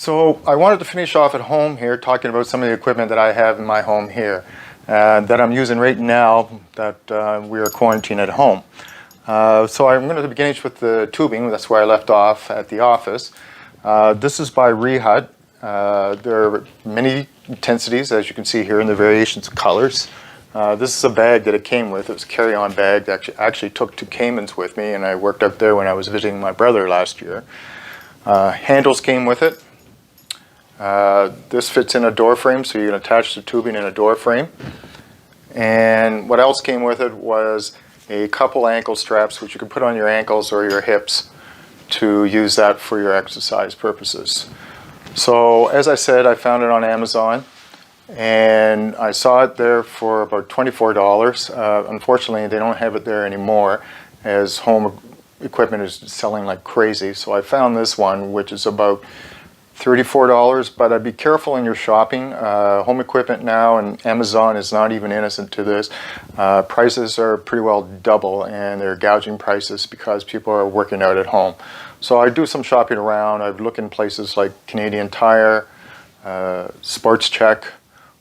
So I wanted to finish off at home here talking about some of the equipment that I have in my home here that I'm using right now that we are quarantined at home. So I'm going to begin with the tubing. That's where I left off at the office. This is by Rehut. There are many intensities, as you can see here, in the variations of colors. This is a bag that it came with. It was a carry-on bag that actually took to Caymans with me, and I worked up there when I was visiting my brother last year. Handles came with it. This fits in a door frame, so you can attach the tubing in a door frame. And what else came with it was a couple ankle straps, which you can put on your ankles or your hips to use that for your exercise purposes. So as I said, I found it on Amazon, and I saw it there for about $24. Unfortunately, they don't have it there anymore, as home equipment is selling like crazy. So I found this one, which is about $34, but I'd be careful in your shopping. Home equipment now, and Amazon is not even innocent to this. Prices are pretty well double, and they're gouging prices because people are working out at home. So I do some shopping around. I've looked in places like Canadian Tire, Sports Check,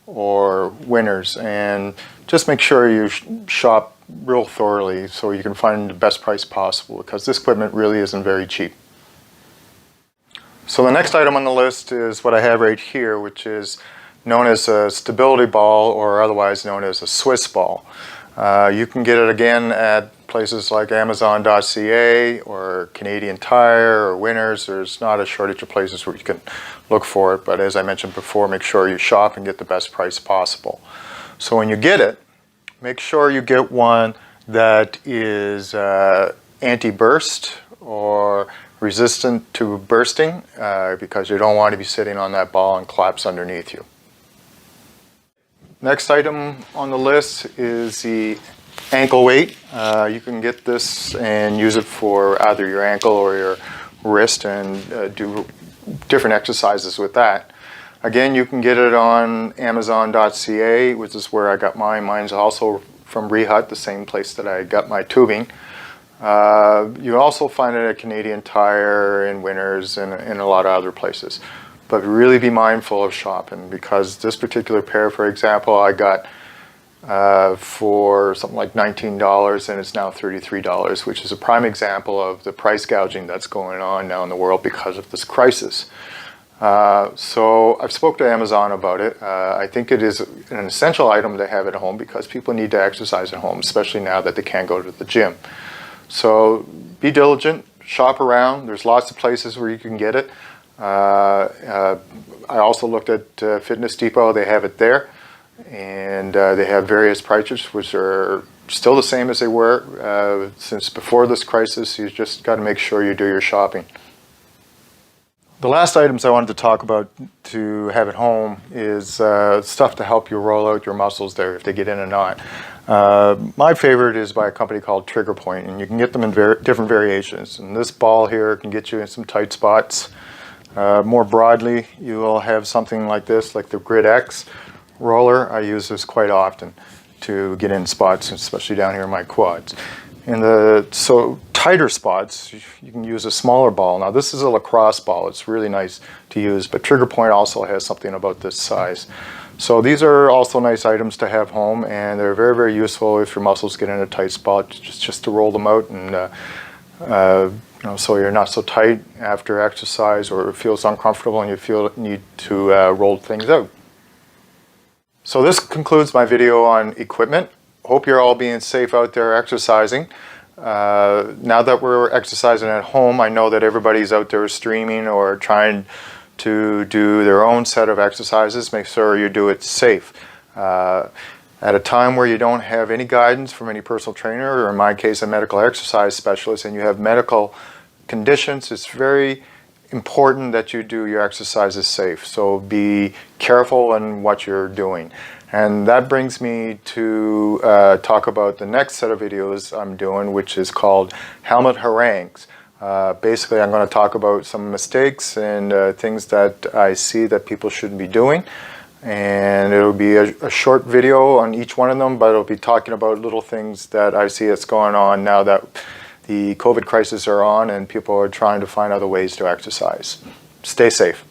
or Winners, and just make sure you shop real thoroughly so you can find the best price possible, because this equipment really isn't very cheap. So the next item on the list is what I have right here, which is known as a stability ball, or otherwise known as a Swiss ball. You can get it again at places like Amazon.ca or Canadian Tire or Winners. There's not a shortage of places where you can look for it, but as I mentioned before, make sure you shop and get the best price possible. So when you get it, make sure you get one that is anti-burst or resistant to bursting, because you don't want to be sitting on that ball and collapse underneath you. Next item on the list is the ankle weight. You can get this and use it for either your ankle or your wrist, and do different exercises with that. Again, you can get it on Amazon.ca, which is where I got mine. Mine's also from Rehut, the same place that I got my tubing. You also find it at Canadian Tire and Winners and a lot of other places. But really be mindful of shopping, because this particular pair, for example, I got for something like $19, and it's now $33, which is a prime example of the price gouging that's going on now in the world because of this crisis. So I've spoke to Amazon about it. I think it is an essential item to have at home, because people need to exercise at home, especially now that they can't go to the gym. So be diligent, shop around. There's lots of places where you can get it. I also looked at Fitness Depot. They have it there, and they have various prices which are still the same as they were since before this crisis. You just got to make sure you do your shopping. The last items I wanted to talk about to have at home is stuff to help you roll out your muscles there if they get in a knot. My favorite is by a company called Trigger Point, and you can get them in different variations. And this ball here can get you in some tight spots. More broadly, you will have something like this, like the Grid X roller. I use this quite often to get in spots, especially down here in my quads. In the tighter spots, you can use a smaller ball. Now this is a lacrosse ball. It's really nice to use, but Trigger Point also has something about this size. So these are also nice items to have home, and they're very, very useful if your muscles get in a tight spot, just to roll them out, and so you're not so tight after exercise, or it feels uncomfortable and you need to roll things out. So this concludes my video on equipment. Hope you're all being safe out there exercising. Now that we're exercising at home, I know that everybody's out there streaming or trying to do their own set of exercises. Make sure you do it safe. At a time where you don't have any guidance from any personal trainer, or in my case a medical exercise specialist, and you have medical conditions, it's very important that you do your exercises safe. So be careful in what you're doing. And that brings me to talk about the next set of videos I'm doing, which is called Helmet Harangues. Basically, I'm going to talk about some mistakes and things that I see that people shouldn't be doing. And it'll be a short video on each one of them, but it'll be talking about little things that I see that's going on now that the COVID crisis are on and people are trying to find other ways to exercise. Stay safe.